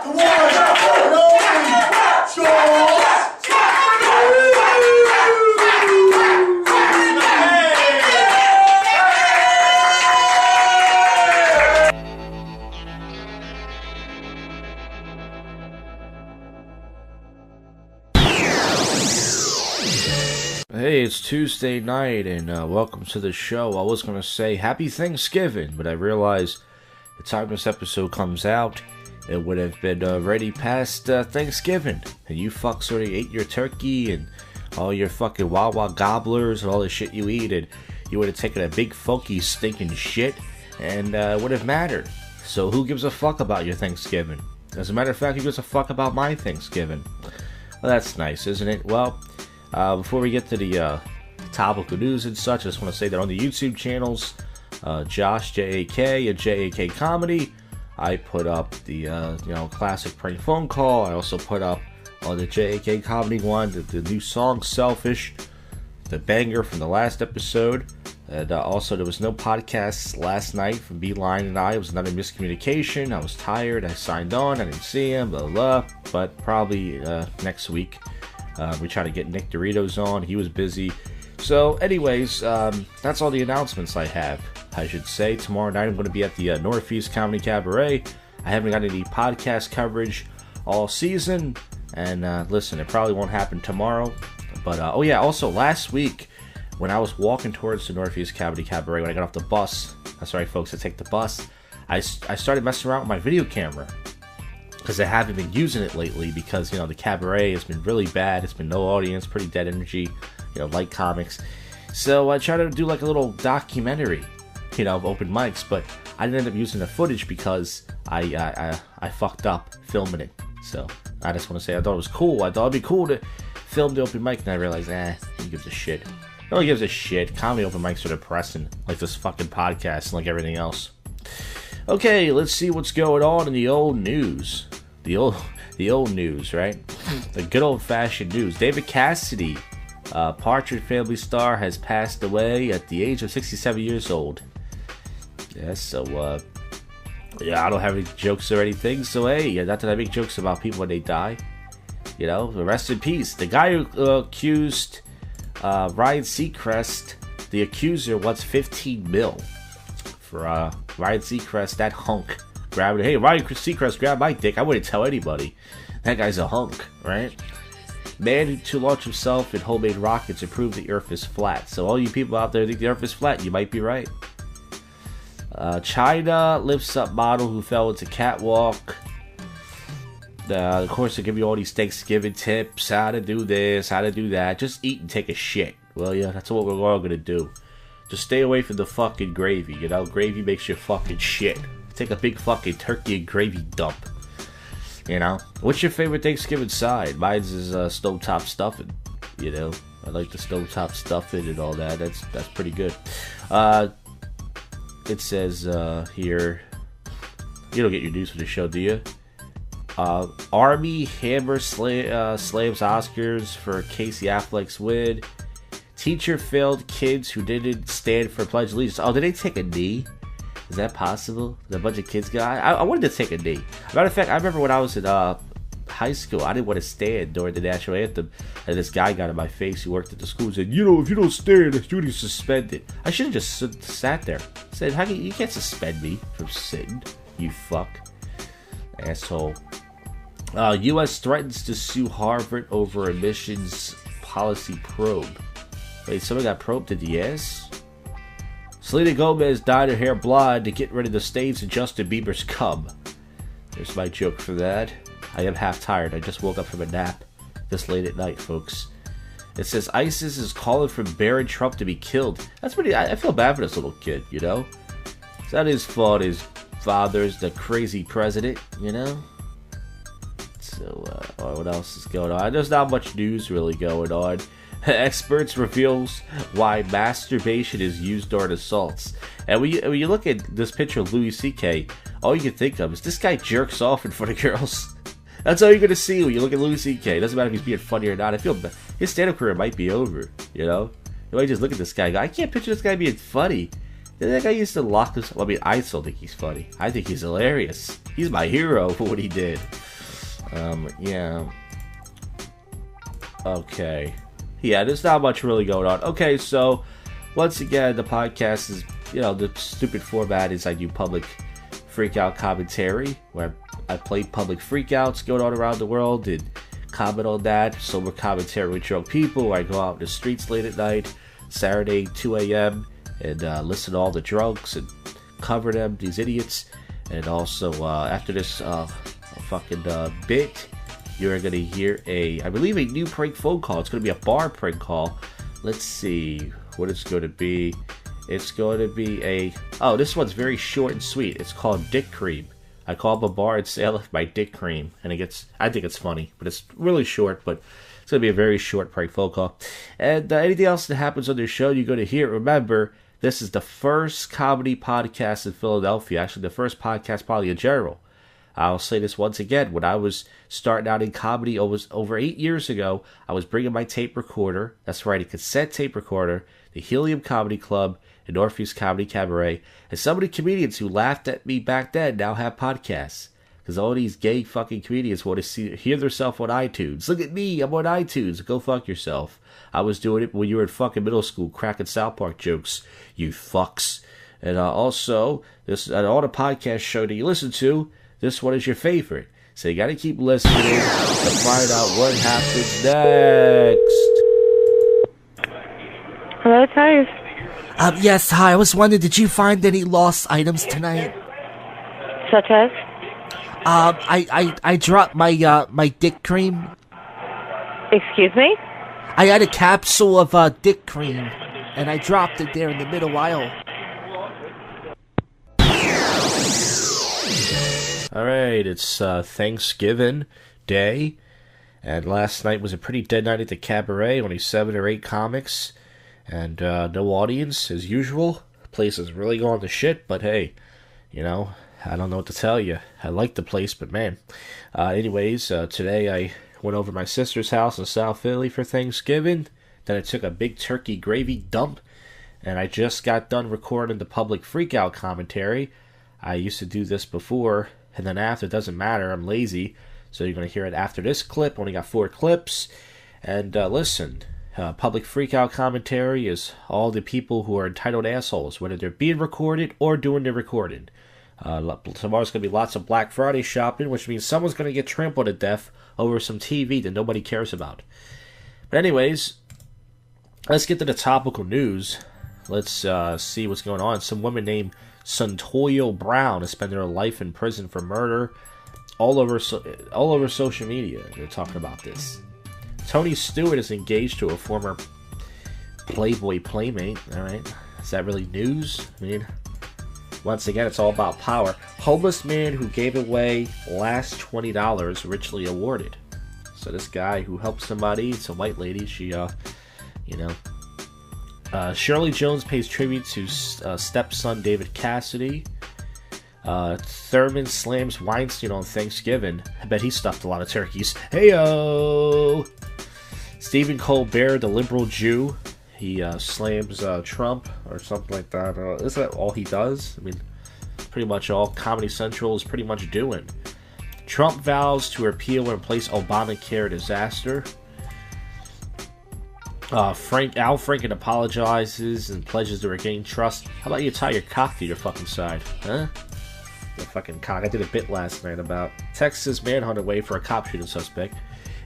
Hey, it's Tuesday night, and welcome to the show. I was going to say Happy Thanksgiving, but I realized the time this episode comes out, it would have been already past Thanksgiving. And you fucks already ate your turkey and all your fucking Wawa gobblers and all the shit you eat, and you would have taken a big funky stinking shit, and it would have mattered. So who gives a fuck about your Thanksgiving? As a matter of fact, who gives a fuck about my Thanksgiving? Well, that's nice, isn't it? Well, before we get to the topical news and such, I just want to say that on the YouTube channels, Josh, J-A-K, and J-A-K Comedy, I put up the, classic prank phone call. I also put up on the J-A-K Comedy one, the new song, Selfish, the banger from the last episode. And also, there was no podcast last night from Beeline and I. It was another miscommunication. I was tired. I signed on. I didn't see him, blah, blah, blah. But probably next week. We tried to get Nick Doritos on. He was busy. So, anyways, that's all the announcements I have, I should say. Tomorrow night I'm going to be at the Northeast Comedy Cabaret. I haven't got any podcast coverage all season. And listen, it probably won't happen tomorrow. But, oh yeah, also last week, when I was walking towards the Northeast Comedy Cabaret, when I got off the bus, that's right, folks, I take the bus, I started messing around with my video camera. Because I haven't been using it lately because, the cabaret has been really bad. It's been no audience, pretty dead energy, light comics. So I tried to do like a little documentary, of open mics, but I didn't end up using the footage because I fucked up filming it. So I just want to say I thought it was cool. I thought it'd be cool to film the open mic, and I realized, who gives a shit? No one gives a shit. Comedy open mics are depressing, like this fucking podcast and like everything else. Okay, let's see what's going on in the old news. The old news, right? The good old-fashioned news. David Cassidy, Partridge Family star, has passed away at the age of 67 years old. Yeah, so, I don't have any jokes or anything, so hey, not that I make jokes about people when they die. Rest in peace. The guy who accused Ryan Seacrest, the accuser, wants $15 million for Ryan Seacrest, that hunk. Hey, Ryan Seacrest grabbed my dick. I wouldn't tell anybody. That guy's a hunk, right? Man to launch himself in homemade rockets and prove the earth is flat. So all you people out there think the earth is flat, you might be right. China lifts up model who fell into catwalk. Of course, they give you all these Thanksgiving tips. How to do this, how to do that. Just eat and take a shit. Well, yeah, that's what we're all going to do. Just stay away from the fucking gravy, Gravy makes you fucking shit. Take a big fucking turkey and gravy dump. What's your favorite Thanksgiving side? Mine's is stovetop stuffing. I like the stovetop stuffing and all that. That's pretty good. It says here, you don't get your news for the show, do you? Army hammer slams Oscars for Casey Affleck's win. Teacher failed kids who didn't stand for Pledge of Allegiance. Oh, did they take a knee? Is that possible? Did a bunch of kids got? I wanted to take a knee. Matter of fact, I remember when I was in high school, I didn't want to stand during the national anthem, and this guy got in my face who worked at the school and said, if you don't stand, you're going to suspended. I should have just sat there. I said, you can't suspend me from sitting, you fuck. Asshole. U.S. threatens to sue Harvard over emissions policy probe. Wait, someone got probed in the ass? Selena Gomez dyed her hair blonde to get rid of the stains in Justin Bieber's cum. There's my joke for that. I am half tired. I just woke up from a nap this late at night, folks. It says ISIS is calling for Barron Trump to be killed. That's pretty... I feel bad for this little kid, It's not his fault his father's the crazy president, So, what else is going on? There's not much news really going on. Experts reveals why masturbation is used during assaults. And when you look at this picture of Louis C.K., all you can think of is this guy jerks off in front of girls. That's all you're going to see when you look at Louis C.K. It doesn't matter if he's being funny or not. I feel his stand-up career might be over, You might just look at this guy and go, I can't picture this guy being funny. That guy used to lock himself. I mean, I still think he's funny. I think he's hilarious. He's my hero for what he did. Yeah. Okay. Yeah, there's not much really going on. Okay, so once again, the podcast is, the stupid format is I do public freakout commentary, where I play public freakouts going on around the world and comment on that. Sober commentary with drunk people, where I go out in the streets late at night, Saturday, 2 a.m., and listen to all the drunks and cover them, these idiots. And also, after this fucking bit, you're going to hear I believe a new prank phone call. It's going to be a bar prank call. Let's see what it's going to be. It's going to be this one's very short and sweet. It's called Dik Cream. I call up a bar and say I left my Dik Cream. And I think it's funny, but it's really short, but it's going to be a very short prank phone call. And anything else that happens on this show, you're going to hear. Remember, this is the first comedy podcast in Philadelphia. Actually, the first podcast probably in general. I'll say this once again. When I was starting out in comedy over 8 years ago, I was bringing my tape recorder. That's right, a cassette tape recorder. The Helium Comedy Club and Northeast Comedy Cabaret. And some of the comedians who laughed at me back then now have podcasts. Because all these gay fucking comedians want to hear themselves on iTunes. Look at me, I'm on iTunes. Go fuck yourself. I was doing it when you were in fucking middle school, cracking South Park jokes, you fucks. And also, all the podcast show that you listen to, this one is your favorite. So you gotta keep listening to find out what happens next. Hello, Tires. Yes, hi. I was wondering, did you find any lost items tonight? Such as? I dropped my Dik Cream. Excuse me? I had a capsule of Dik Cream, and I dropped it there in the middle aisle. Alright, it's Thanksgiving Day, and last night was a pretty dead night at the cabaret, only 7 or 8 comics, and no audience, as usual. The place is really going to shit, but hey, I don't know what to tell you. I like the place, but man. Anyways, today I went over to my sister's house in South Philly for Thanksgiving, then I took a big turkey gravy dump, and I just got done recording the public freakout commentary. I used to do this before, and then after, it doesn't matter, I'm lazy, so you're going to hear it after this clip. Only got 4 clips, and listen, public freakout commentary is all the people who are entitled assholes, whether they're being recorded or doing the recording. Tomorrow's going to be lots of Black Friday shopping, which means someone's going to get trampled to death over some TV that nobody cares about. But anyways, let's get to the topical news. Let's see what's going on. Some woman named Santoyo Brown is spending her life in prison for murder. All over social media, they're talking about this. Tony Stewart is engaged to a former Playboy playmate. All right, is that really news? I mean, once again, it's all about power. Homeless man who gave away last $20 richly awarded. So this guy who helped somebody, it's a white lady. She, Shirley Jones pays tribute to stepson David Cassidy. Thurman slams Weinstein on Thanksgiving. I bet he stuffed a lot of turkeys. Heyo! Stephen Colbert, the liberal Jew, he slams Trump or something like that. Isn't that all he does? I mean, pretty much all Comedy Central is pretty much doing. Trump vows to repeal and replace Obamacare disaster. Al Franken apologizes and pledges to regain trust. How about you tie your cock to your fucking side, huh? Your fucking cock. I did a bit last night about Texas manhunt away for a cop shooting suspect.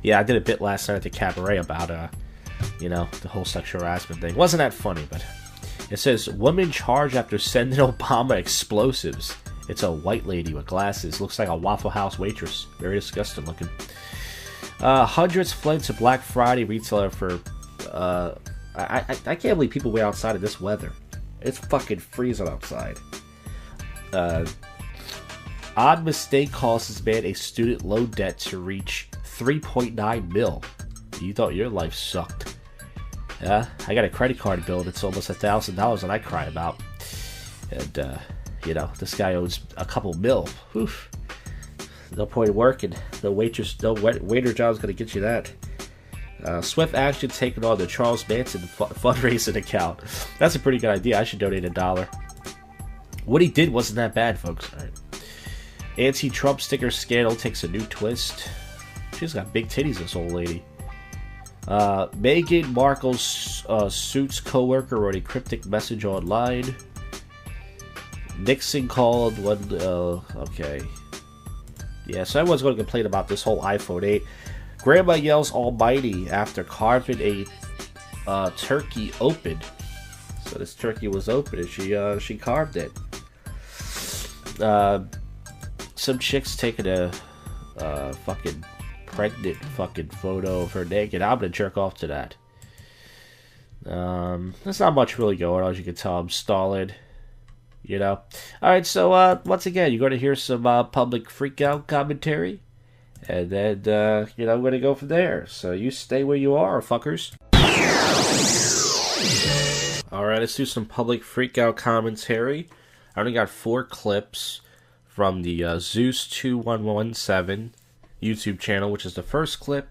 Yeah, I did a bit last night at the cabaret about, the whole sexual harassment thing. Wasn't that funny, but it says, woman charged after sending Obama explosives. It's a white lady with glasses. Looks like a Waffle House waitress. Very disgusting looking. Hundreds fled to Black Friday retailer for... I can't believe people wait outside in this weather. It's fucking freezing outside. Odd mistake causes man a student loan debt to reach 3.9 mil. You thought your life sucked. Yeah, I got a credit card bill that's almost $1,000 that I cry about. And, this guy owes a couple mil. Oof. No point in working. No waiter job's gonna get you that. Swift action taken on the Charles Manson fundraising account. That's a pretty good idea. I should donate $1. What he did wasn't that bad, folks. All right. Anti-Trump sticker scandal takes a new twist. she's got big titties, this old lady. Meghan Markle's Suits co-worker wrote a cryptic message online. Nixon called one. Okay. Yeah, so everyone's going to complain about this whole iPhone 8. Grandma yells almighty after carving a turkey open. So this turkey was open and she carved it. Some chick's taking a fucking pregnant fucking photo of her naked. I'm gonna jerk off to that. There's not much really going on, as you can tell. I'm stalling. You know? Alright, so once again, you're gonna hear some public freakout commentary. And then, I'm gonna go from there. So you stay where you are, fuckers. Alright, let's do some public freakout commentary. I only got 4 clips from the Zeus2117 YouTube channel, which is the first clip,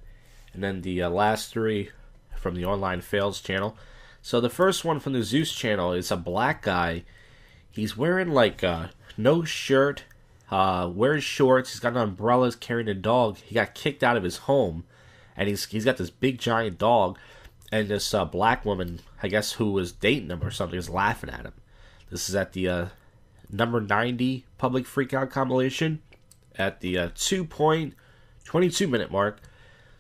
and then the last 3 from the Online Fails channel. So the first one from the Zeus channel is a black guy. He's wearing like no shirt, wears shorts, he's got an umbrella, he's carrying a dog. He got kicked out of his home, and he's got this big giant dog, and this black woman, I guess who was dating him or something, is laughing at him. This is at the number 90 public freakout compilation at the 2.22 minute mark.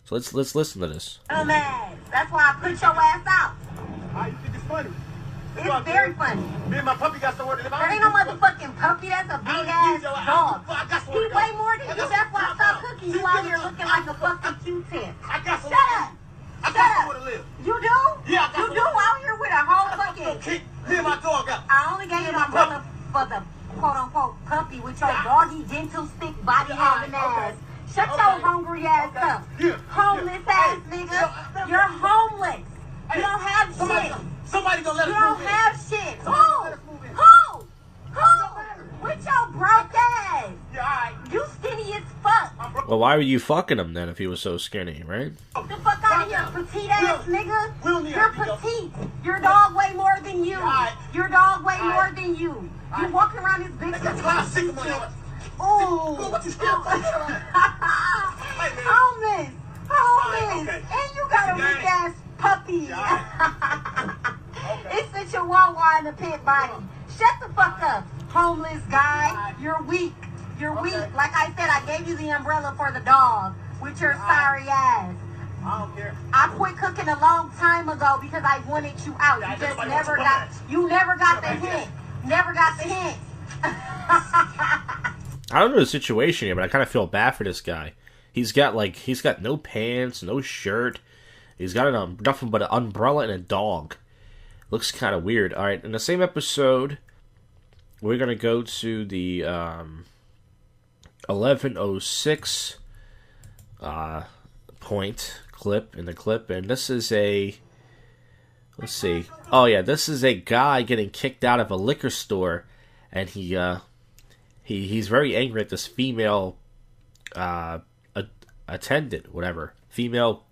So let's listen to this. Oh man, that's why I put your ass out. You think it's funny? It's very funny. Me and my puppy got somewhere to live. There ain't no motherfucking puppy. That's a big ass dog. He way more than you. That's why I stopped cooking you out here looking like a fucking Q-tip. I got Shut somewhere. up. I got somewhere to live. You do? Yeah, I got You do somewhere. out here with a whole fucking... Kick me and my dog out. I only gave you my brother for the quote-unquote puppy with your doggy, gentle, stick, body-having ass. Shut your hungry ass up. Homeless ass nigga. You're homeless. You don't have shit. Somebody gonna let You us don't move in. have shit. Who? With your broke ass. Yeah, alright. You skinny as fuck. Well, why were you fucking him then if he was so skinny, right? Get the fuck out of here, petite ass nigga. we don't need You're that, petite. Your dog weigh more than you. Alright. Your dog weigh more Alright. than you. You walking around this bitch That's a class sycamore. Ooh. What you scared of? Homeless. Homeless. Okay. And you got a Gang. weak ass puppy. Okay. It's a chihuahua in the pit body. Shut the fuck up, homeless guy. You're weak. You're weak. Like I said, I gave you the umbrella for the dog with your sorry ass. I don't care. I quit cooking a long time ago because I wanted you out. You just never got. You never got the hint. Never got the hint. I don't know the situation here, but I kind of feel bad for this guy. He's got no pants, no shirt. He's got nothing but an umbrella and a dog. Looks kind of weird. All right, in the same episode, we're gonna go to the 11:06 point clip in the clip, and this is a. Let's see. Oh yeah, this is a guy getting kicked out of a liquor store, and he's very angry at this female attendant, whatever, female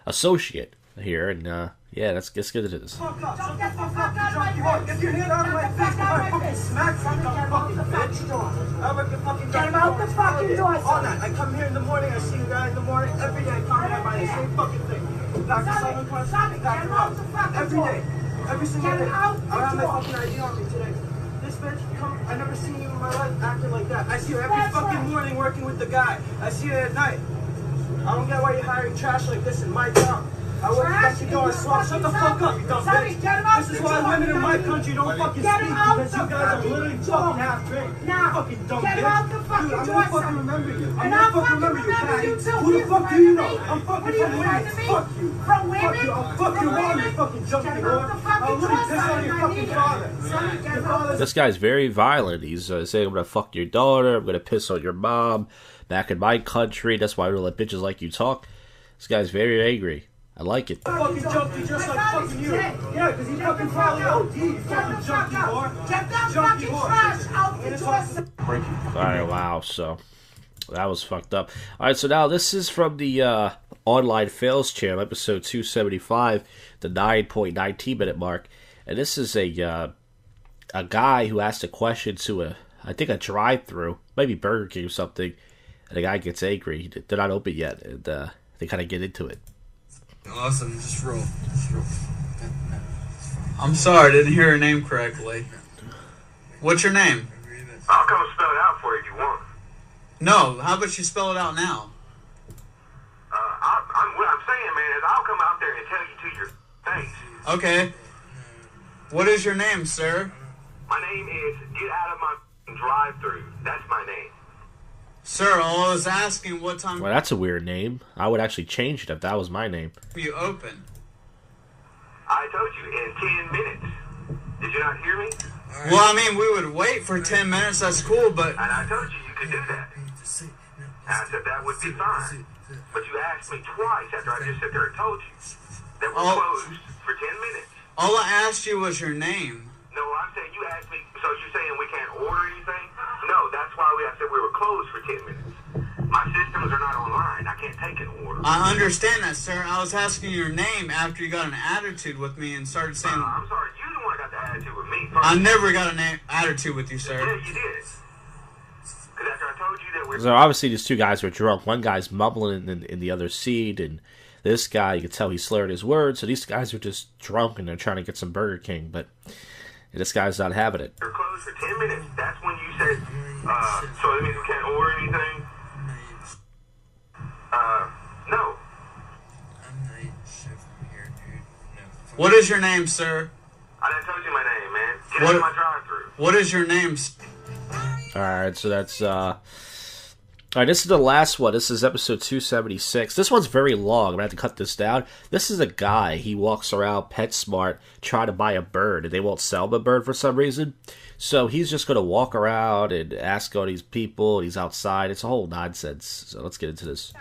associate here, and yeah, let's get into this. Fuck up. Shut the fuck up, you junkie whore. Get your hand out of my face. I fucking smack you, you fucking bitch. I rip your fucking Get him out the fucking door, son. All night. I come here in the morning. I see you guys in the morning. Every day I come here. I buy the same fucking thing. Dr. Simon Quest, Dr. House. Every day. Every single day. I don't have my fucking ID on me today. This bitch, I never seen you in my life acting like that. I see her every fucking morning working with the guy. I see her at night. I don't get why you're hiring trash like this in my town. I work at the door and swap. Shut the fuck up, you dumb bitch. This is why women in my country don't fucking speak, because you guys are literally fucking half drink. You fucking dumb bitch. Dude, I'm gonna fucking remember you. I'm gonna fucking remember you, Patty. Who the fuck do you know? I'm fucking from women. Fuck you. Fuck you. I'll fuck your mom, you fucking junkie whore. I'll literally piss on your fucking father. Your father's This guy's very violent. He's saying, I'm gonna fuck your daughter, I'm gonna piss on your mom. Back in my country, that's why we don't let bitches like you talk. This guy's very angry. I like it. fucking junkie just like fucking you. Yeah, because he fucking probably OD, you fucking junkie whore. Get that Junkie fucking whore. trash out the door. Alright, wow, so that was fucked up. Alright, so now this is from the Online Fails channel, episode 275, the 9.19 minute mark. And this is a guy who asked a question to I think a drive-thru, maybe Burger King or something. And the guy gets angry. They're not open yet, and they kind of get into it. Awesome, just roll. I'm sorry, I didn't hear your name correctly. What's your name? I'll come spell it out for you if you want. No, how about you spell it out now? What I'm saying, man, is I'll come out there and tell you to your face. Okay. What is your name, sir? My name is Get Out of My Drive-Thru. That's my name. Sir, I was asking what time Well, that's a weird name. I would actually change it if that was my name. you open. I told you, in 10 minutes. Did you not hear me? Well, I mean, we would wait for 10 minutes, that's cool, but... And I told you could do that. And I said that would be fine. But you asked me twice after I just sat there and told you that we're closed for 10 minutes. All I asked you was your name. No, I'm saying you asked me, so you're saying we can't order anything? No, that's why I said we were closed for 10 minutes. My systems are not online. I can't take an order. I understand that, sir. I was asking your name after you got an attitude with me and started saying... I'm sorry, you the one that got the attitude with me first. I never got an attitude with you, sir. Yeah, you did. Because after I told you that we're... So obviously these two guys are drunk. One guy's mumbling in the other seat, and this guy, you can tell he's slurred his words. So these guys are just drunk, and they're trying to get some Burger King, but this guy's not having it. We're closed for 10 minutes. That's when you said, so that means we can't order anything? No. What is your name, sir? I didn't tell you my name, man. Get out of my drive-thru. What is your name? Alright, so that's, Alright, this is the last one. This is episode 276. This one's very long. I'm gonna have to cut this down. This is a guy. He walks around PetSmart trying to buy a bird, and they won't sell him a bird for some reason. So he's just gonna walk around and ask all these people. He's outside. It's a whole nonsense. So let's get into this.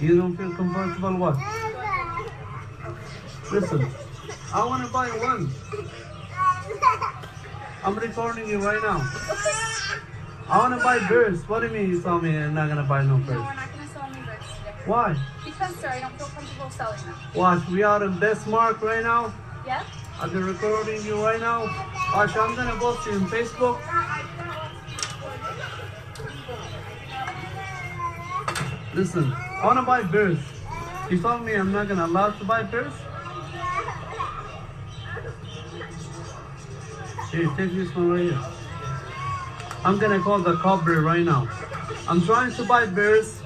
You don't feel comfortable what? Listen, I want to buy one. I'm recording you right now. I want to buy birds. What do you mean you tell me you're not going to buy no birds? No, we're not going to sell any birds today. Why? Because, sir, I don't feel comfortable selling them. Watch, we are in Best Mark right now. Yeah? I've been recording you right now. Watch, I'm going to post you on Facebook. Listen, I want to buy birds. You told me I'm not going to allow to buy birds? Here, take this one right here. I'm going to call the cobra right now. I'm trying to buy birds.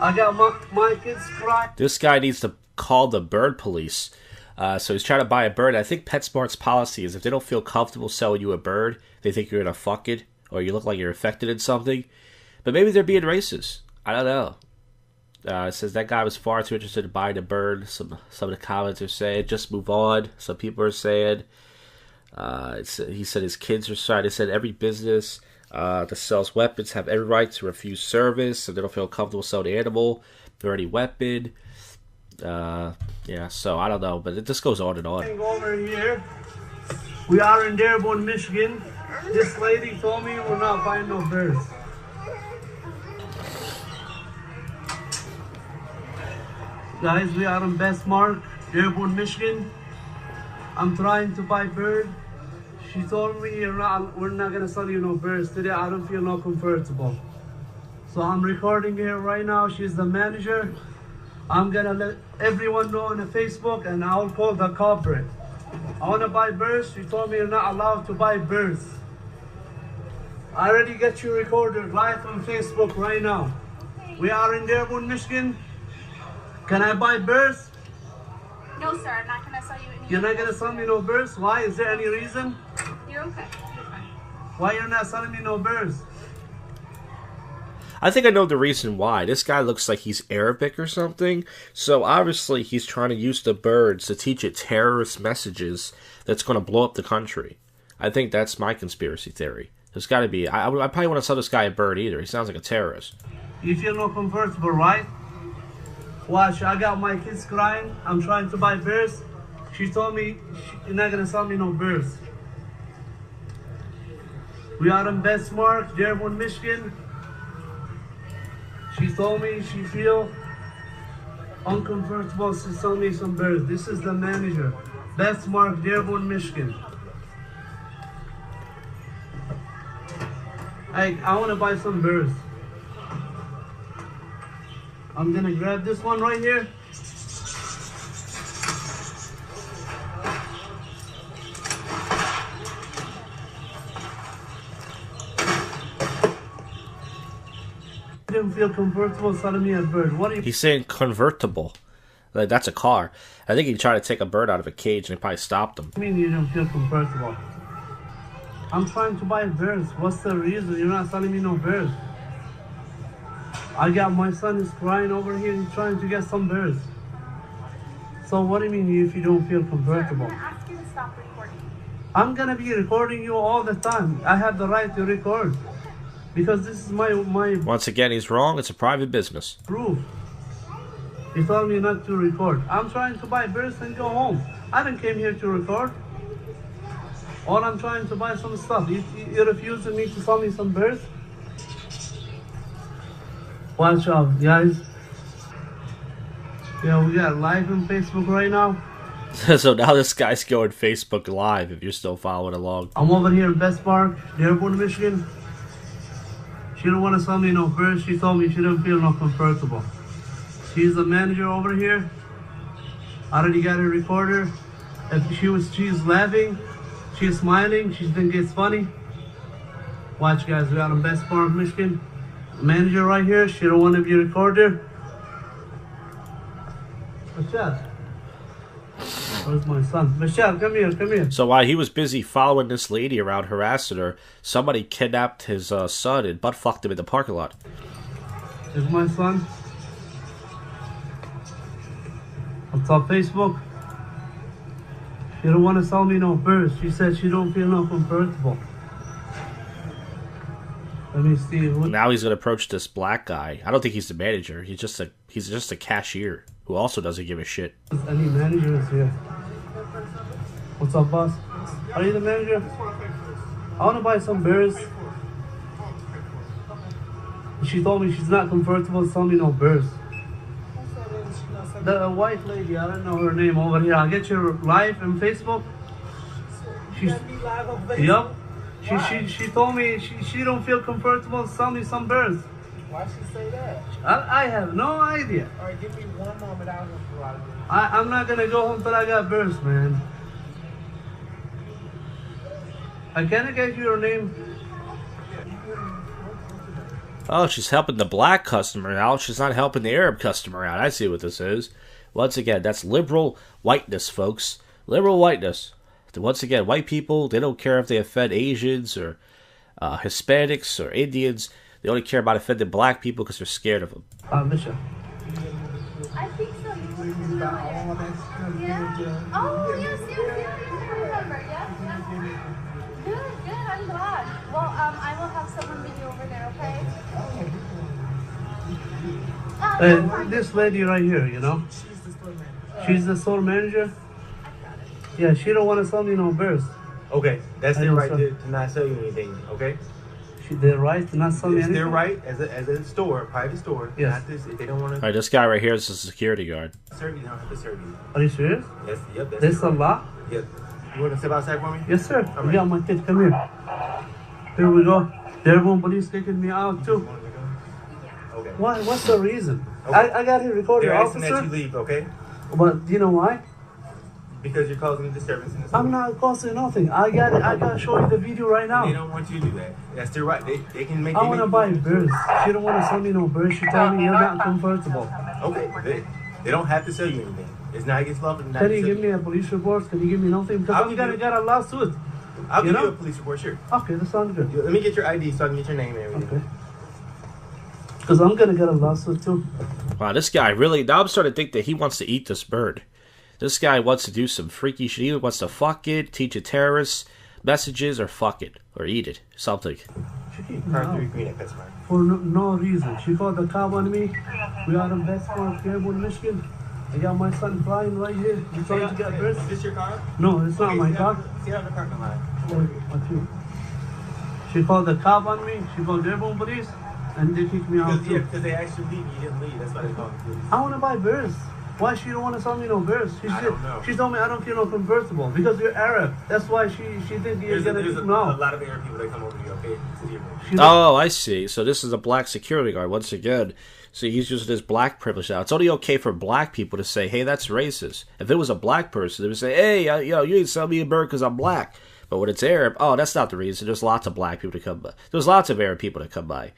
I got my kids crying. This guy needs to call the bird police. So he's trying to buy a bird. I think PetSmart's policy is if they don't feel comfortable selling you a bird, they think you're going to fuck it, or you look like you're affected in something. But maybe they're being racist. I don't know. It says that guy was far too interested in buying a bird. Some of the comments are saying, just move on. Some people are saying, he said his kids are sorry. They said every business that sells weapons have every right to refuse service if they don't feel comfortable selling the animal or any weapon. Yeah, so I don't know, but it just goes on and on. Over here, we are in Dearborn, Michigan. This lady told me we're not buying no birds. Guys, we are in Best Mark, Dearborn, Michigan. I'm trying to buy bird. She told me we're not gonna sell you no birds today. I don't feel no comfortable. So I'm recording here right now. She's the manager. I'm gonna let everyone know on the Facebook, and I'll call the culprit. I wanna buy birds. She told me you're not allowed to buy birds. I already get you recorded live on Facebook right now. We are in Dearborn, Michigan. Can I buy birds? No, sir, I'm not going to sell you any. You're not gonna sell me no birds? Why? Is there any reason? You're okay. You're fine. Why you're not selling me no birds? I think I know the reason why. This guy looks like he's Arabic or something. So obviously he's trying to use the birds to teach it terrorist messages that's going to blow up the country. I think that's my conspiracy theory. There's got to be. I probably want to sell this guy a bird either. He sounds like a terrorist. You feel no comfortable, right? Watch, I got my kids crying. I'm trying to buy birds. She told me you're not gonna sell me no birds. We are in Best Mark, Dearborn, Michigan. She told me she feel uncomfortable to sell me some birds. This is the manager. Best Mark, Dearborn, Michigan. I want to buy some birds. I'm gonna grab this one right here. I didn't feel comfortable selling me a bird. What do you... He's saying convertible. Like, that's a car. I think he tried to take a bird out of a cage and he probably stopped him. I mean you don't feel comfortable? I'm trying to buy birds. What's the reason? You're not selling me no birds. I got my son is crying over here. He's trying to get some birds. So what do you mean if you don't feel comfortable? I'm gonna ask you to stop recording. I'm gonna be recording you all the time. I have the right to record because this is my Once again, he's wrong. It's a private business. proof. You told me not to record. I'm trying to buy birds and go home. I didn't came here to record. All I'm trying to buy some stuff. You're refusing me to sell me some birds? Watch out, guys. Yeah, we got live on Facebook right now. So now this guy's going Facebook Live if you're still following along. I'm over here in Best Park, Dearborn, Michigan. She don't want to sell me no birds. She told me she didn't feel no comfortable. She's the manager over here. I already got her recorder. If she's laughing, she's smiling, she think it's funny. Watch, guys, we got in Best Park, Michigan. Manager right here, she don't want to be recorded. Michelle, where's my son? Michelle, come here, come here. So while he was busy following this lady around, harassing her, somebody kidnapped his son and butt fucked him in the parking lot. Here's my son. What's up, Facebook? She don't want to sell me no birds. She said she don't feel no comfortable. Let me see. Now he's gonna approach this black guy. I don't think he's the manager. He's just a cashier who also doesn't give a shit. Any managers here? What's up, boss? Are you the manager? I want to buy some birds. She told me she's not comfortable selling me no birds. The white lady, I don't know her name over here. I'll get you live on Facebook. She's, yep. She told me she don't feel comfortable selling me some birds. Why she say that? I have no idea. All right, give me one moment. I'll help you out. I'm not gonna go home till I got birds, man. Can I get your name? Oh, she's helping the black customer out. She's not helping the Arab customer out. I see what this is. Once again, that's liberal whiteness, folks. Liberal whiteness. Once again, white people, they don't care if they offend Asians or Hispanics or Indians. They only care about offending black people because they're scared of them. Misha. I think so. You were familiar. Yeah? Oh, yes, yes, yes. I remember. Yeah, yeah. Good, I'm glad. Well, I will have someone meet you over there, okay? This lady right here, you know? She's the store manager. Yeah, she don't want to sell me no birds. Okay, that's their right to not sell you anything, okay? Their right to not sell me anything? It's their right as a store, private store. Yes. Not this, if they don't want to... Alright, this guy right here is the security guard. serve you, they don't have to serve you. Are you serious? Yes, yep. That's There's their a right. lot? Yep. You want to step outside for me? Yes, sir. All We right. got my kid. Come here. Here we go. Dearborn police taking me out too. Okay. Why? What's the reason? Okay. I got here recorded, They're asking that you officer. leave, okay? But do you know why? Because you're causing a disturbance in the store. I'm not causing nothing. I got it. I gotta show you the video right They now. don't want you to do that. That's their right. They can make... I they want to make- buy birds. She don't want to sell me no birds. She told me you're not comfortable. Okay. They don't have to sell you anything. It's not against law. Can you give me a police report? Can you give me nothing? Because I'll I'm give gonna you- get a lawsuit. I'll you give you know? a police report, sure. Okay, that sounds good. Let me get your ID so I can get your name and everything. Okay. Because I'm gonna get a lawsuit too. Wow, this guy really... Now I'm starting to think that he wants to eat this bird. This guy wants to do some freaky shit. He either wants to fuck it, teach it terrorist messages, or fuck it. Or eat it. Something. She keep me Car out 3 green at PetSmart. for no reason. She called the cop on me. We are in Best Park, Dearborn, Michigan. I got my son flying right here. You trying to get birds? Is this your car? No, it's not my car. See out in the parking lot. What you? She called the cop on me. She called Dearborn police, and they kicked me out too. Because they asked you to leave, you didn't leave. That's why they called the police. I want to buy birds. Why she don't want to sell me no birds? I don't know. She told me I don't feel no convertible because you're Arab. That's why she think you're gonna There's kick a me out. lot of Arab people that come over here, okay? To Dearborn. She- Oh, I see. So this is a black security guard once again. See, he's using his black privilege now. It's only okay for black people to say, hey, that's racist. If it was a black person, they would say, hey, yo, you ain't sell me a bird because I'm black. But when it's Arab, oh, that's not the reason. There's lots of black people to come by. There's lots of Arab people to come by.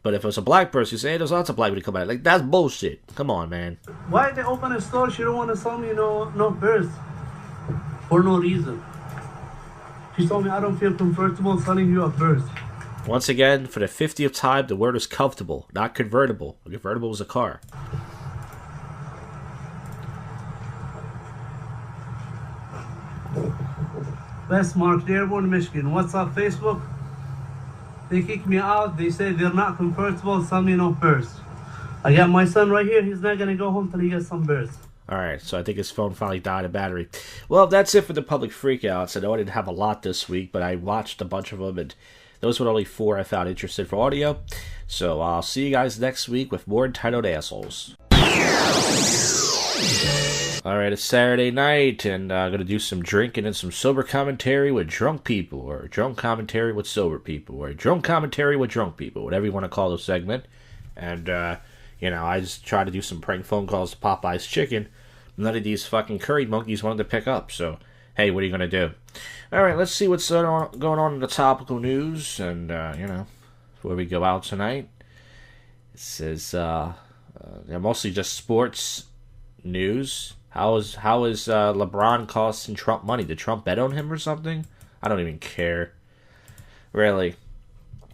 But if it's a black person, you say, hey, there's lots of black people to come by. Like, that's bullshit. Come on, man. Why they open a store? She don't want to sell me no birds. For no reason. She told me I don't feel comfortable selling you a bird. Once again, for the 50th time, the word is comfortable, not convertible. A convertible is a car. West Mark, Dearborn, Michigan. What's up, Facebook? They kicked me out. They say they're not comfortable. Sell me no birds. I got my son right here. He's not going to go home till he gets some birds. Alright, so I think his phone finally died of battery. Well, that's it for the public freakouts. I know I didn't have a lot this week, but I watched a bunch of them, and those were only 4 I found interested for audio. So I'll see you guys next week with more entitled assholes. Alright, it's Saturday night, and I'm going to do some drinking and some sober commentary with drunk people, or drunk commentary with sober people, or drunk commentary with drunk people, whatever you want to call the segment. And, I just try to do some prank phone calls to Popeye's Chicken. None of these fucking curry monkeys wanted to pick up, so hey, what are you going to do? Alright, let's see what's going on in the topical news, and, where we go out tonight. It says, mostly just sports news. How is LeBron costing Trump money? Did Trump bet on him or something? I don't even care. Really.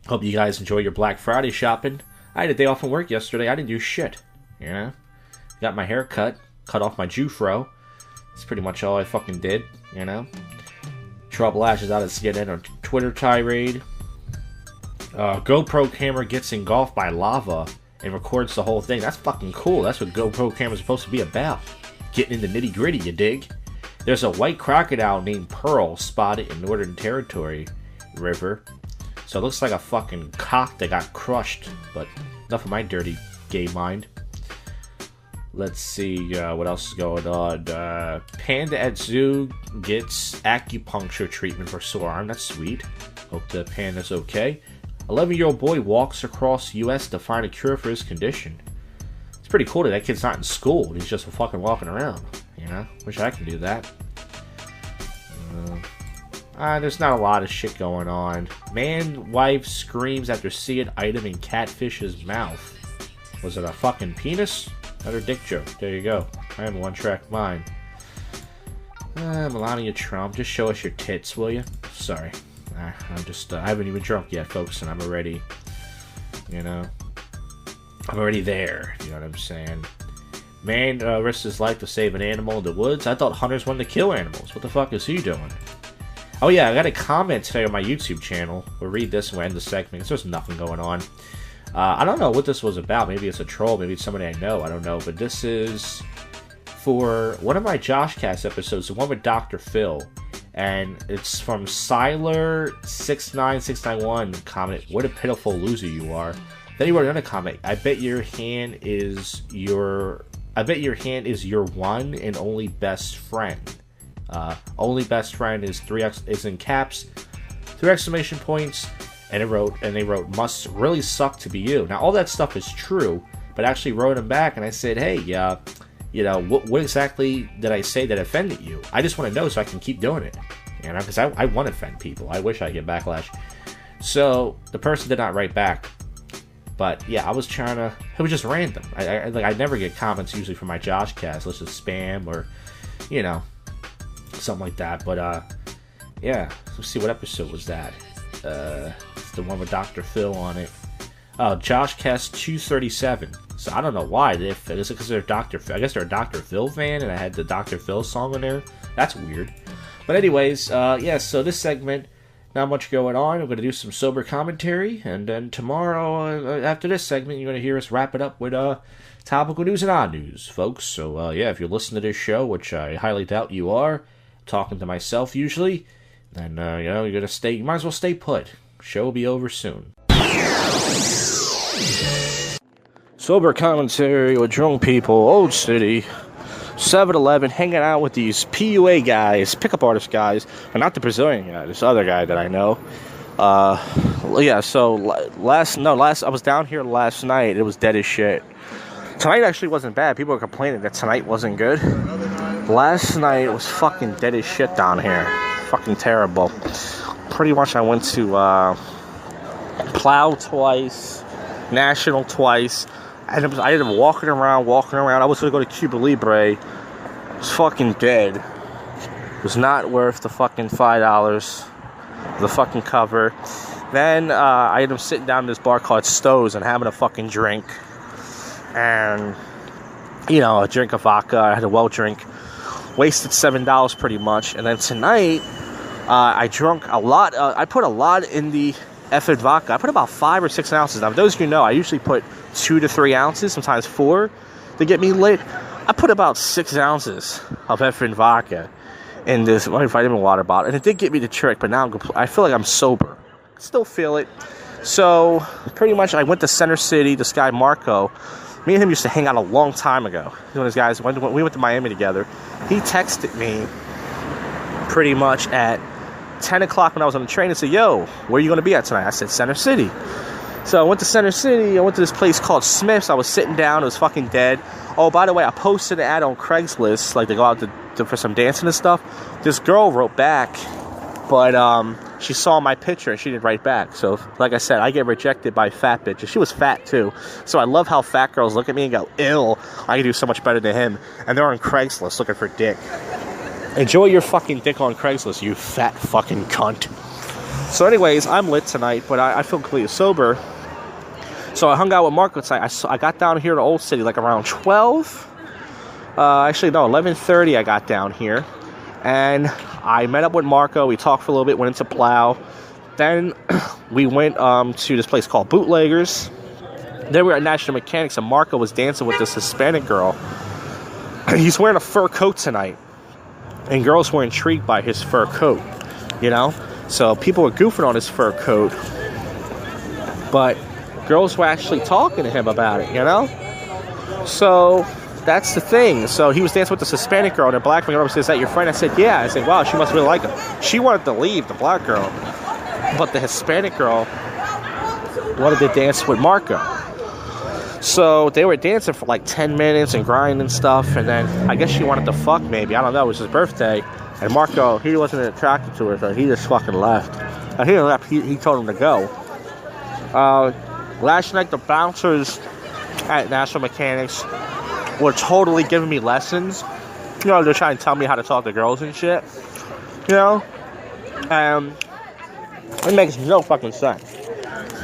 Hope you guys enjoy your Black Friday shopping. I had a day off from work yesterday. I didn't do shit. Got my hair cut off my Jufro. That's pretty much all I fucking did, Trump lashes out at CNN on Twitter tirade. GoPro camera gets engulfed by lava and records the whole thing. That's fucking cool. That's what GoPro camera's supposed to be about. Getting in the nitty gritty, you dig? There's a white crocodile named Pearl spotted in Northern Territory River. So it looks like a fucking cock that got crushed. But enough of my dirty gay mind. Let's see what else is going on. Panda at zoo gets acupuncture treatment for sore arm. That's sweet. Hope the panda's okay. 11-year-old boy walks across U.S. to find a cure for his condition. It's pretty cool that kid's not in school. He's just fucking walking around. Wish I could do that. There's not a lot of shit going on. Man, wife screams after seeing item in catfish's mouth. Was it a fucking penis? Another dick joke. There you go. I am a one-track mind. Melania Trump, just show us your tits, will you? Sorry. I'm just, I haven't even drunk yet, folks, and I'm already, I'm already there. You know what I'm saying? Man risks his life to save an animal in the woods. I thought hunters wanted to kill animals. What the fuck is he doing? Oh yeah, I got a comment today on my YouTube channel. We'll read this and we'll end the segment. There's nothing going on. I don't know what this was about. Maybe it's a troll. Maybe it's somebody I know. I don't know. But this is for one of my JoshCast episodes, the one with Dr. Phil. And it's from Siler69691 comment, what a pitiful loser you are. Then he wrote another comment, I bet your hand is your one and only best friend. Only best friend is is in caps, 3 exclamation points. And they wrote, must really suck to be you. Now, all that stuff is true, but I actually wrote him back and I said, hey, what exactly did I say that offended you? I just want to know so I can keep doing it. Because I want to offend people. I wish I get backlash. So, the person did not write back. But, yeah, I was trying to, it was just random. I never get comments usually from my JoshCast. Let's just spam or, something like that. But, yeah, let's see, what episode was that? It's the one with Dr. Phil on it. Oh, JoshCast 237. So I don't know why. Is it because they're Dr. Phil? I guess they're a Dr. Phil fan, and I had the Dr. Phil song on there. That's weird. But anyways, yeah. So this segment, not much going on. I'm going to do some sober commentary, and then tomorrow, after this segment, you're going to hear us wrap it up with topical news and odd news, folks. So yeah, if you're listening to this show, which I highly doubt you are, talking to myself usually. And, you're gonna stay, you might as well stay put. Show will be over soon. Sober commentary with drunk people, Old City, 7-Eleven, hanging out with these PUA guys, pickup artist guys, but not the Brazilian guy, this other guy that I know. Yeah, so last I was down here last night. It was dead as shit. Tonight actually wasn't bad. People were complaining that tonight wasn't good. Last night it was fucking dead as shit down here. Fucking terrible. Pretty much I went to Plow twice, National twice, and I ended up walking around. I was going to go to Cuba Libre. It was fucking dead. It was not worth the fucking $5, the fucking cover. Then I ended up sitting down in this bar called Stowe's and having a fucking drink. And, you know, a drink of vodka. I had a well drink. Wasted $7 pretty much. And then tonight, I drank a lot. I put a lot in the effing vodka. I put about 5 or 6 ounces. Now, those of you know, I usually put 2 to 3 ounces, sometimes 4 to get me lit. I put about 6 ounces of effing vodka in this vitamin water bottle. And it did get me the trick, but now I feel like I'm sober. Still feel it. So, pretty much, I went to Center City. This guy, Marco. Me and him used to hang out a long time ago. One of those guys, we went to Miami together. He texted me pretty much at 10 o'clock when I was on the train and said, yo, where are you going to be at tonight? I said, Center City. So I went to Center City. I went to this place called Smith's. I was sitting down. It was fucking dead. Oh, by the way, I posted an ad on Craigslist, like to go out for some dancing and stuff. This girl wrote back, but she saw my picture and she didn't write back. So, like I said, I get rejected by fat bitches. She was fat, too. So I love how fat girls look at me and go, ill, I can do so much better than him. And they're on Craigslist looking for dick. Enjoy your fucking dick on Craigslist, you fat fucking cunt. So anyways, I'm lit tonight, but I feel completely sober. So I hung out with Marco tonight. I got down here to Old City like around 12. Actually, no, 11:30 I got down here. And I met up with Marco. We talked for a little bit, went into Plow. Then we went to this place called Bootleggers. Then we were at National Mechanics, and Marco was dancing with this Hispanic girl. He's wearing a fur coat tonight. And girls were intrigued by his fur coat, you know? So people were goofing on his fur coat. But girls were actually talking to him about it, you know? So that's the thing. So he was dancing with this Hispanic girl, and a black girl said, is that your friend? I said, yeah. I said, wow, she must really like him. She wanted to leave, the black girl. But the Hispanic girl wanted to dance with Marco. So they were dancing for like 10 minutes and grinding and stuff. And then I guess she wanted to fuck maybe. I don't know. It was his birthday. And Marco, he wasn't attracted to her, so he just fucking left. And he left. He told him to go. Last night, the bouncers at National Mechanics were totally giving me lessons. You know, they're trying to tell me how to talk to girls and shit. You know? It makes no fucking sense.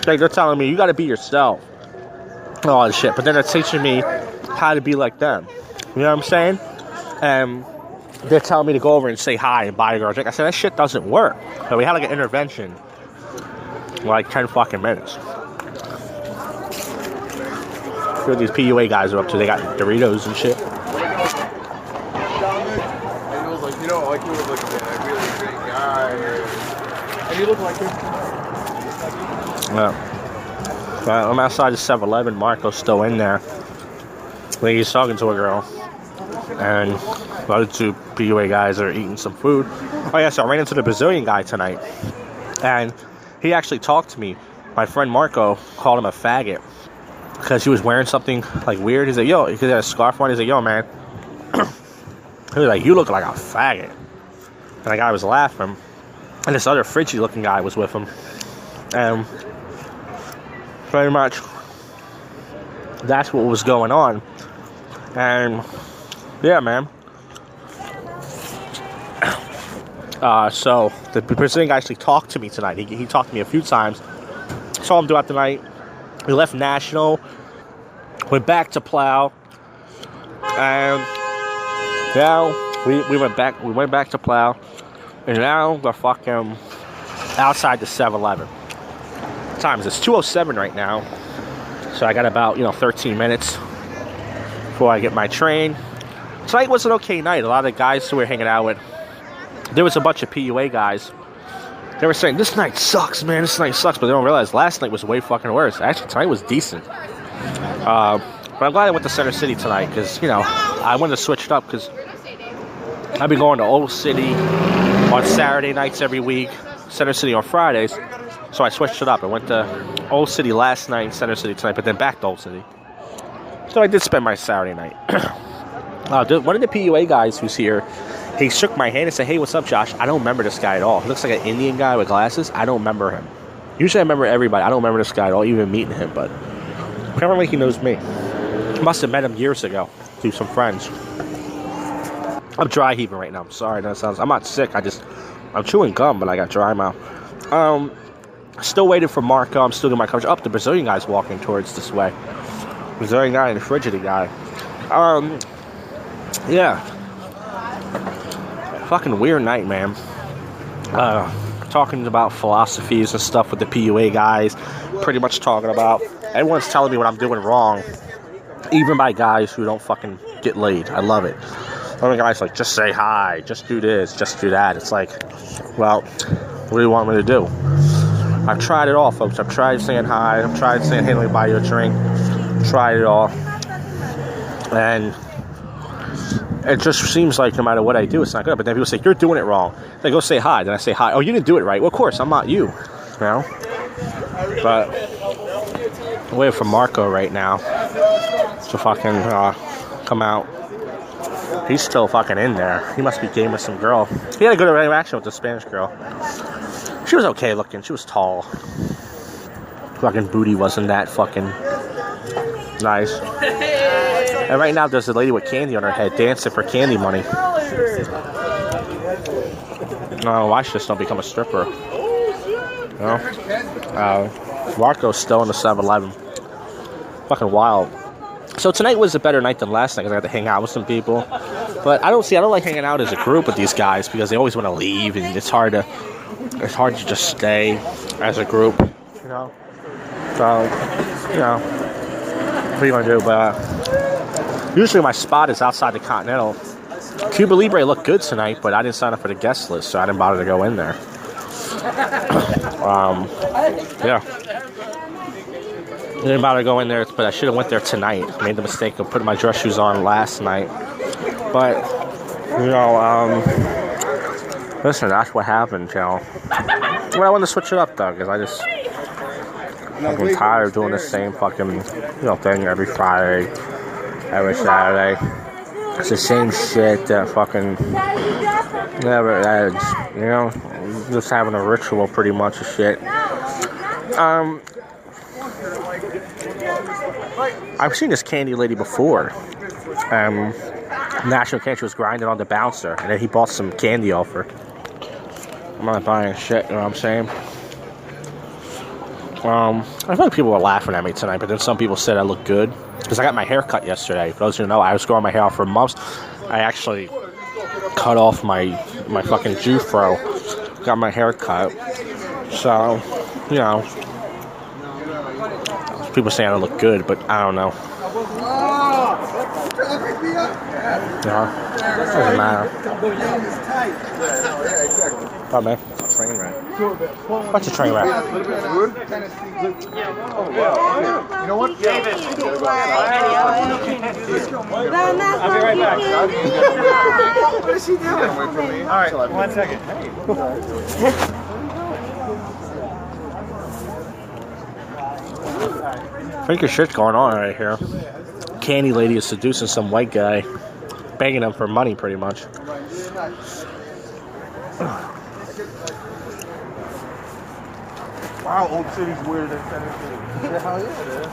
Like, they're telling me, you gotta be yourself. And all this shit. But then they're teaching me how to be like them. You know what I'm saying? And they're telling me to go over and say hi and buy a girl a drink. I said, that shit doesn't work. So we had like an intervention. Like 10 fucking minutes. See what these PUA guys are up to. They got Doritos and shit. And it was like, you know, like he was like a really great guy. And he looked like him. Yeah. Well, I'm outside the 7-Eleven. Marco's still in there. Like he's talking to a girl. And the other 2 PUA guys are eating some food. Oh yeah, so I ran into the Brazilian guy tonight. And he actually talked to me. My friend Marco called him a faggot. Because he was wearing something like weird. He's like, yo, because he had a scarf on. He's like, yo, man. He was like, you look like a faggot. And the guy was laughing. And this other fridgy looking guy was with him. And pretty much that's what was going on. And yeah, man. So the Brazilian guy actually talked to me tonight. He talked to me a few times. Saw him throughout the night. We left National, went back to Plow, and now we went back to Plow, and now we're fucking outside the 7-Eleven. Times it's 2:07 right now, so I got about 13 minutes before I get my train. Tonight was an okay night. A lot of the guys who we were hanging out with, there was a bunch of PUA guys. They were saying, this night sucks, man, this night sucks. But they don't realize last night was way fucking worse. Actually, tonight was decent. But I'm glad I went to Center City tonight because, I wanted to switch it up because I've been going to Old City on Saturday nights every week, Center City on Fridays. So I switched it up. I went to Old City last night, Center City tonight, but then back to Old City. So I did spend my Saturday night. One of the PUA guys who's here, he shook my hand and said, "Hey, what's up, Josh?" I don't remember this guy at all. He looks like an Indian guy with glasses. I don't remember him. Usually I remember everybody. I don't remember this guy at all, even meeting him, but apparently he knows me. Must have met him years ago through some friends. I'm dry heaving right now. I'm sorry. I'm not sick. I'm chewing gum, but I got dry mouth. Still waiting for Marco. I'm still doing my coverage. The Brazilian guy's walking towards this way. Brazilian guy and the Frigidity guy. Yeah. Fucking weird night, man. Talking about philosophies and stuff with the PUA guys. Pretty much talking about... Everyone's telling me what I'm doing wrong. Even by guys who don't fucking get laid. I love it. Other guys like, just say hi. Just do this. Just do that. It's like, well, what do you want me to do? I've tried it all, folks. I've tried saying hi. I've tried saying, hey, let me buy you a drink. Tried it all. And it just seems like no matter what I do, it's not good. But then people say, you're doing it wrong. They go say hi. Then I say hi. Oh, you didn't do it right. Well, of course, I'm not you. You know? But I'm waiting for Marco right now to fucking come out. He's still fucking in there. He must be game with some girl. He had a good interaction with the Spanish girl. She was okay looking. She was tall. Fucking booty wasn't that fucking nice. And right now there's a lady with candy on her head dancing for candy money. No, I should just don't become a stripper. You know? Marco's still in the 7-Eleven. Fucking wild. So tonight was a better night than last night because I got to hang out with some people. But I don't like hanging out as a group with these guys because they always want to leave and it's hard to just stay as a group, you know. So, you know, what are you gonna do? But usually my spot is outside the Continental. Cuba Libre looked good tonight, but I didn't sign up for the guest list, so I didn't bother to go in there. Yeah. I didn't bother to go in there, but I should have went there tonight. Made the mistake of putting my dress shoes on last night. But, you know, listen, that's what happened, you know. Well, I want to switch it up, though, because I'm tired of doing the same fucking, thing every Friday, every Saturday. It's the same shit that fucking never ends, you know? Just having a ritual, pretty much, of shit. I've seen this candy lady before. National Candy was grinding on the bouncer, and then he bought some candy off her. I'm not buying shit, you know what I'm saying? I feel like people were laughing at me tonight, but then some people said I look good. Because I got my hair cut yesterday. For those who know, I was growing my hair out for months. I actually cut off my fucking Jufro. Got my hair cut. So, you know. People saying I look good, but I don't know. Doesn't matter. Oh, man. Train wreck. What's a train wreck? Oh, wow. You know what? David. I'll be right back. What is she doing? All right, 1 second. Freaking shit's going on right here. Candy lady is seducing some white guy, begging him for money, pretty much. Wow, Old City's weirder than Center City. Yeah, hell yeah, it is.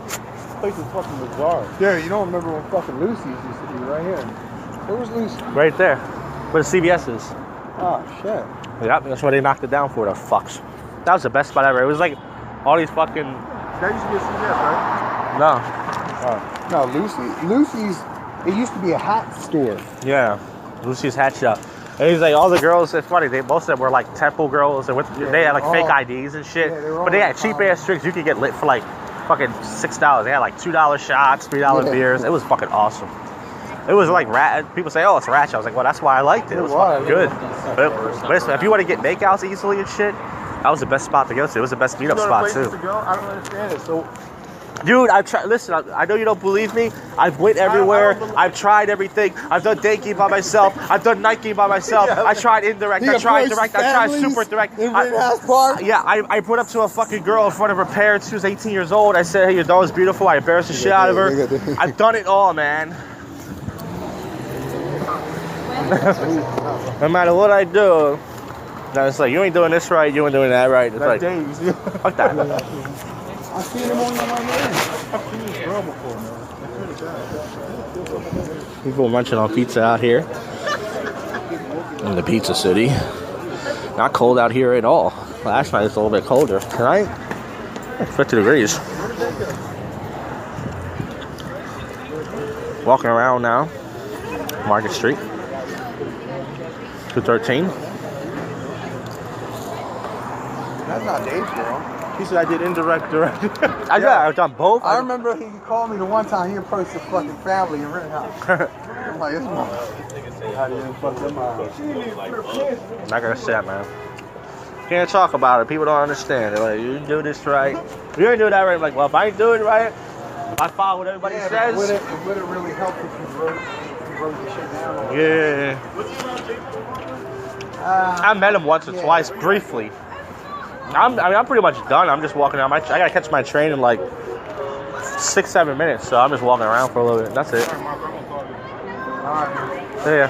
This place is fucking bizarre. Yeah, you don't remember when fucking Lucy's used to be right here. Where was Lucy? Right there, where the CVS is. Oh, shit. Yep, that's why they knocked it down for the fucks. That was the best spot ever. It was like all these fucking... That used to be a CVS, right? No. Oh. No, Lucy's, it used to be a hat store. Yeah, Lucy's hat shop. And he's like, all the girls, it's funny, most of them were like temple girls, and they had like fake IDs and shit. Yeah, but they had cheap ass drinks. You could get lit for like fucking $6. They had like $2 shots, $3 beers. It was fucking awesome. It was like people say, oh, it's ratchet. I was like, well, that's why I liked it. It was fucking good. But listen, if you want to get makeouts easily and shit, that was the best spot to go to. It was the best meetup spot too. To go? I don't understand it. So Dude, I've tried. Listen, I know you don't believe me. I've went everywhere. I've tried everything. I've done day game by myself. I've done night game by myself. I tried indirect. I tried direct. I tried super direct. I put up to a fucking girl in front of her parents. She was 18 years old. I said, "Hey, your daughter's beautiful." I embarrassed the shit out of her. I've done it all, man. No matter what I do, now it's like you ain't doing this right. You ain't doing that right. It's like fuck that. I've seen him on my man. I've seen this girl before, man. People munching on pizza out here in the pizza city. Not cold out here at all. Last night it's a little bit colder. Tonight, 50 degrees. Walking around now, Market Street, 213. That's not Dave's girl. He said I did indirect, direct. I've done both. I remember he called me the one time he approached the fucking family in Red House. I'm like, this mother. How do you fuck them out? I'm not gonna say that, man. Can't talk about it. People don't understand. They're like, you didn't do this right. You didn't do that right. I'm like, well, if I ain't do it right, I follow what everybody says. Would it really help if you wrote the shit down? Yeah. I met him once or twice, briefly. I'm pretty much done. I'm just walking around. I gotta catch my train in like 6-7 minutes, so I'm just walking around for a little bit. That's it. Yeah.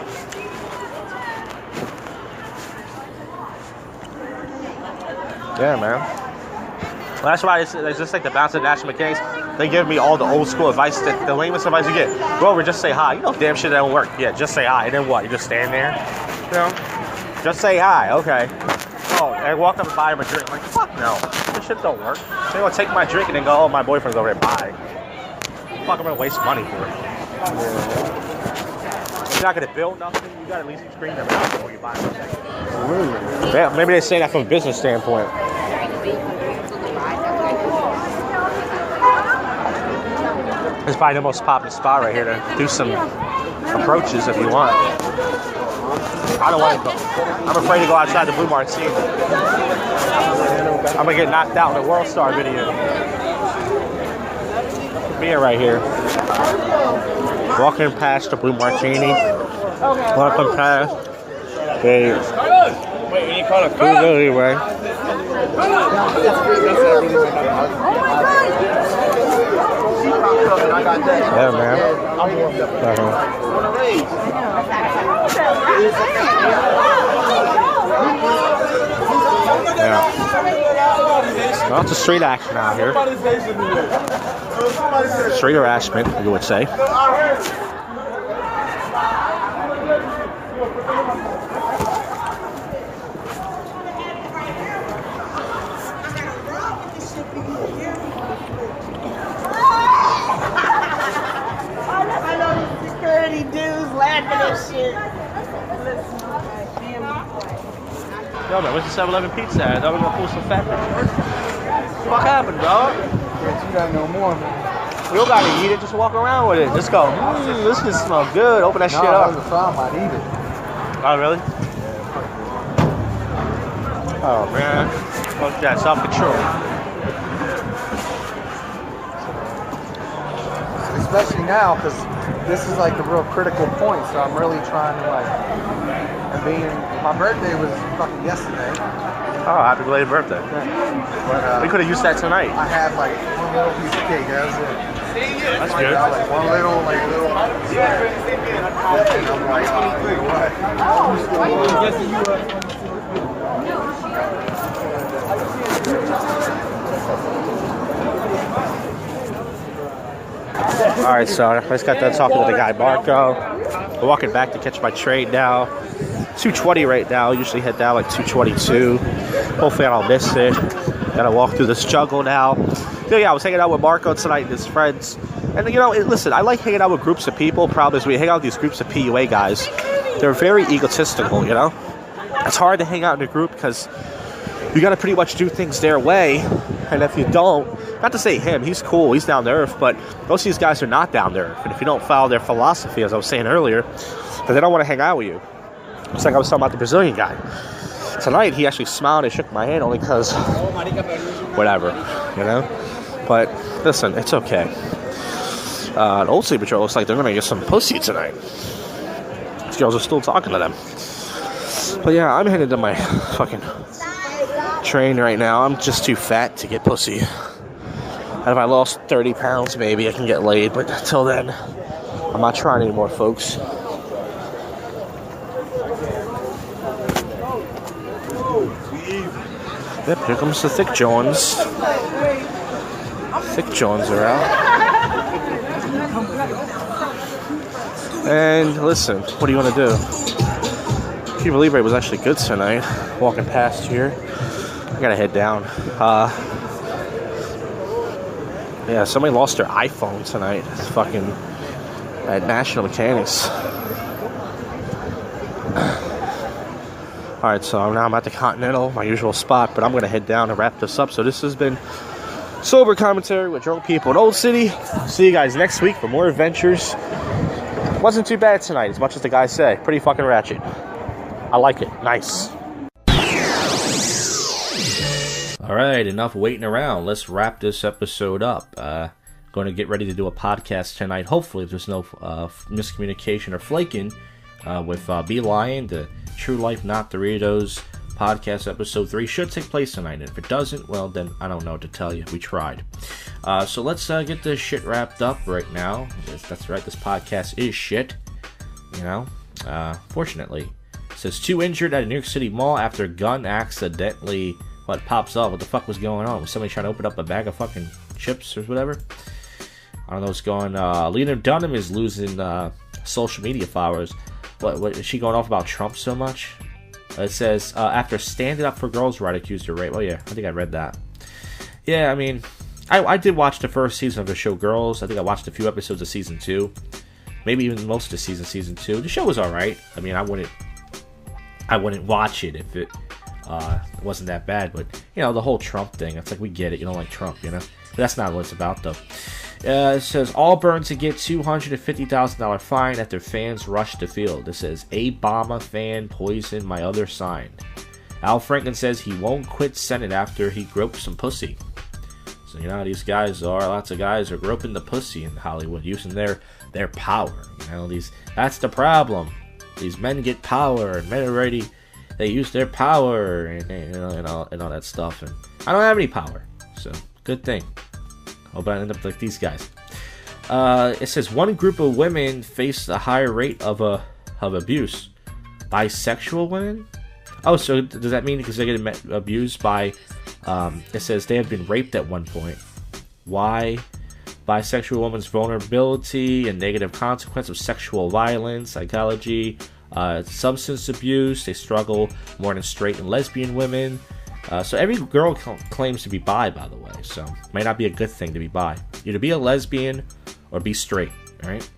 Yeah, man. Well, that's why it's just like the Bouncing National Mechanics. They give me all the old school advice, the lamest advice you get. Go over, just say hi. You know, damn shit that don't work. Yeah, just say hi. And then what? You just stand there? You know? Just say hi. Okay. Oh, and walk up and buy him a drink. I'm like, fuck no. This shit don't work. They're gonna take my drink and then go, oh, my boyfriend's over there, bye. Fuck, I'm gonna waste money for it. You're not gonna build nothing. You gotta at least screen them out before you buy something. Yeah, maybe they say that from a business standpoint. It's probably the most popular spot right here to do some approaches if you want. I don't want to go. I'm afraid to go outside the Blue Martini. I'm gonna get knocked out in the World Star video. Beer right here. Walking past the Blue Martini. Walking past the anyway. Yeah, man. Yeah. Lots of street action out here. Street harassment, you would say. Security dudes laughing at shit. Yo, man, where's the 7-Eleven pizza at? I'm gonna pull some fat. What happened, dog? Can't do that no more, man. You don't gotta eat it, just walk around with it. Just go, this can smell good. Open that shit up. No, the problem, I'd eat it. Oh, really? Oh, man. Fuck that, self-control. Especially now, because this is like a real critical point, so I'm really trying to like, my birthday was fucking yesterday. Oh, happy belated birthday. But, we could have used that tonight. I had like one little piece of cake, that was it. That's good. Like one little, like little. Yeah. And I'm like, you know what? Alright, so I just got done talking with the guy Marco. We're walking back to catch my train now. 2:20 right now. Usually head down like 2:22. Hopefully I don't miss it. Gotta walk through this jungle now. So yeah, I was hanging out with Marco tonight and his friends. And you know, listen, I like hanging out with groups of people. Problem is we hang out with these groups of PUA guys. They're very egotistical, you know? It's hard to hang out in a group because you gotta pretty much do things their way. And if you don't, not to say him, he's cool, he's down to earth, but most of these guys are not down to earth. And if you don't follow their philosophy, as I was saying earlier, then they don't want to hang out with you. It's like I was talking about the Brazilian guy. Tonight, he actually smiled and shook my hand only because, whatever, you know? But Listen, it's okay. An Old City Patrol looks like they're gonna get some pussy tonight. These girls are still talking to them. But yeah, I'm headed to my fucking train right now. I'm just too fat to get pussy. And if I lost 30 pounds, maybe I can get laid. But until then, I'm not trying anymore, folks. Yep, here comes the thick Jones. Thick Jones are out. And listen, what do you want to do? Cuba Libre was actually good tonight. Walking past here. I gotta head down. Yeah, somebody lost their iPhone tonight. It's fucking at National Mechanics. Alright, so now I'm at the Continental, my usual spot, but I'm gonna head down and wrap this up. So this has been Sober Commentary with drunk people in Old City. See you guys next week for more adventures. Wasn't too bad tonight, as much as the guys say. Pretty fucking ratchet. I like it. Nice. Alright, enough waiting around. Let's wrap this episode up. Going to get ready to do a podcast tonight. Hopefully, if there's no miscommunication or flaking with B-Lion, the True Life Not Doritos podcast episode 3 should take place tonight. And if it doesn't, well, then I don't know what to tell you. We tried. So let's get this shit wrapped up right now. That's right, this podcast is shit. You know? Fortunately. It says 2 injured at a New York City mall after gun accidentally... What pops up? What the fuck was going on? Was somebody trying to open up a bag of fucking chips or whatever? I don't know what's going on. Lena Dunham is losing social media followers. What is she going off about Trump so much? It says, after standing up for girls' right accused of rape. Oh yeah, I think I read that. Yeah, I mean, I did watch the first season of the show Girls. I think I watched a few episodes of season 2. Maybe even most of the season 2. The show was alright. I mean, I wouldn't watch it if it wasn't that bad, but you know, the whole Trump thing, it's like, we get it, you don't like Trump, you know, but that's not what it's about though. It says Auburn to get $250,000 fine after fans rush the field. It says Obama fan poisoned my other sign. Al Franken says he won't quit Senate after he groped some pussy. So you know how these guys are. Lots of guys are groping the pussy in Hollywood, using their power. You know, that's the problem. These men get power, and men are ready. They use their power and all that stuff, and I don't have any power, so good thing. Hope I end up like these guys. It says one group of women face a higher rate of abuse. Bisexual women? Oh, so does that mean because they're getting abused by? It says they have been raped at one point. Why? Bisexual women's vulnerability and negative consequence of sexual violence, psychology. Substance abuse, they struggle more than straight and lesbian women. So every girl claims to be bi, by the way, so it might not be a good thing to be bi. Either be a lesbian or be straight, alright?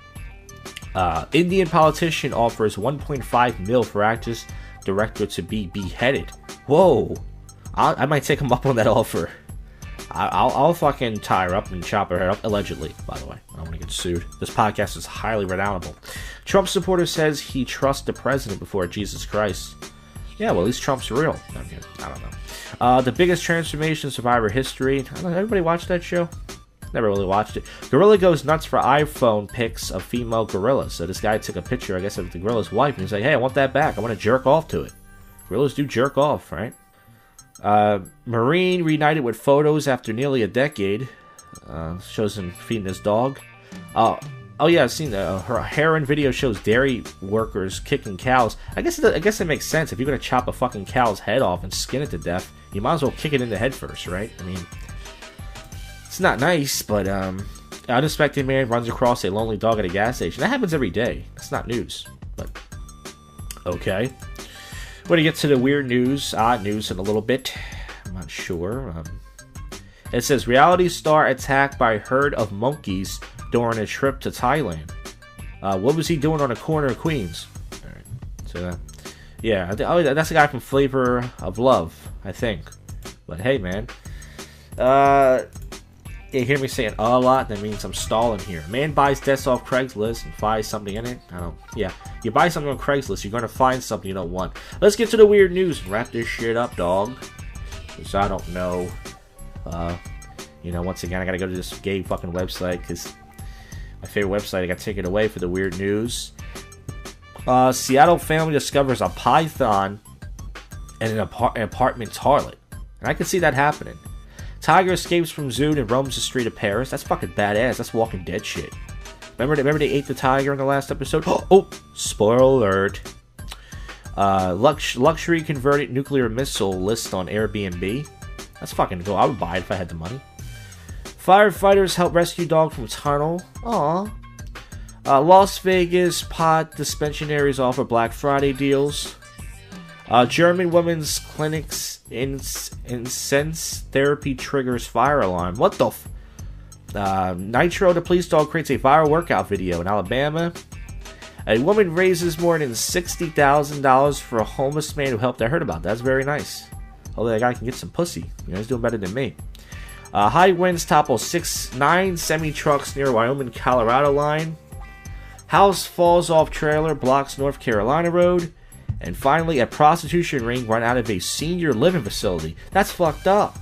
Indian politician offers 1.5 mil for actress director to be beheaded. Whoa! I might take him up on that offer. I'll fucking tie her up and chop her head up. Allegedly, by the way. I don't want to get sued. This podcast is highly renownable. Trump supporter says he trusts the president before Jesus Christ. Yeah, well, at least Trump's real. No, I don't know. The biggest transformation in Survivor history. I don't know, everybody watch that show? Never really watched it. Gorilla goes nuts for iPhone pics of female gorillas. So this guy took a picture, I guess, of the gorilla's wife, and he's like, hey, I want that back. I want to jerk off to it. Gorillas do jerk off, right? Marine reunited with photos after nearly a decade. Shows him feeding his dog. Oh yeah, I've seen her heroin video shows dairy workers kicking cows. I guess it makes sense. If you're gonna chop a fucking cow's head off and skin it to death, you might as well kick it in the head first, right? I mean, it's not nice, but unexpected man runs across a lonely dog at a gas station. That happens every day. It's not news, but okay. We're gonna get to the weird news, odd news in a little bit. I'm not sure. It says reality star attacked by herd of monkeys during a trip to Thailand. What was he doing on the corner of Queens? All right. So, yeah, that's the guy from Flavor of Love, I think. But hey, man. You hear me saying a lot, that means I'm stalling here. Man buys desk off Craigslist and finds something in it. Yeah, you buy something on Craigslist, you're going to find something you don't want. Let's get to the weird news and wrap this shit up, dog. Because I don't know. You know, once again, I gotta go to this gay fucking website because my favorite website, I got taken away for the weird news. Seattle family discovers a python in an apartment toilet. And I can see that happening. Tiger escapes from zoo and roams the street of Paris. That's fucking badass. That's Walking Dead shit. Remember they ate the tiger in the last episode? Oh, spoiler alert. Luxury converted nuclear missile list on Airbnb. That's fucking cool. I would buy it if I had the money. Firefighters help rescue dog from tunnel. Aww. Las Vegas pot dispensaries offer Black Friday deals. German women's clinic's incense therapy triggers fire alarm. What the Nitro, the police dog, creates a viral workout video in Alabama. A woman raises more than $60,000 for a homeless man who helped. I heard about that. That's very nice. Although that guy can get some pussy. You know, he's doing better than me. High winds topple 9 semi-trucks near Wyoming, Colorado line. House falls off trailer, blocks North Carolina road. And finally, a prostitution ring run out of a senior living facility. That's fucked up.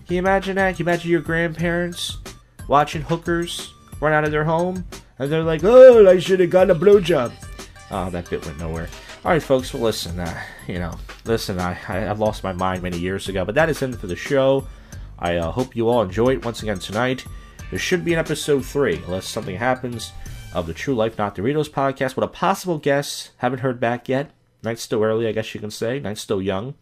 Can you imagine that? Can you imagine your grandparents watching hookers run out of their home? And they're like, oh, I should have gotten a blowjob. Oh, that bit went nowhere. Alright, folks, well, listen, I lost my mind many years ago. But that is it for the show. I hope you all enjoy it once again tonight. There should be an episode 3, unless something happens, of the True Life Not Doritos podcast with a possible guest. Haven't heard back yet. Night's still early, I guess you can say. Night's still young.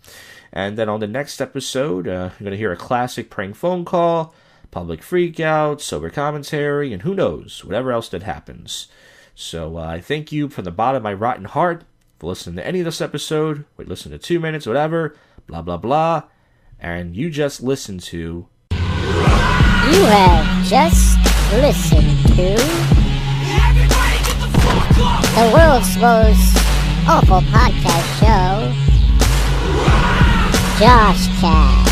And then on the next episode, you're going to hear a classic prank phone call, public freakout, sober commentary, and who knows, whatever else that happens. So I thank you from the bottom of my rotten heart for listening to any of this episode. Wait, listen to 2 minutes, whatever, blah, blah, blah. And you just listened to... You have just listened to... the world's most awful podcast show, JoshCast.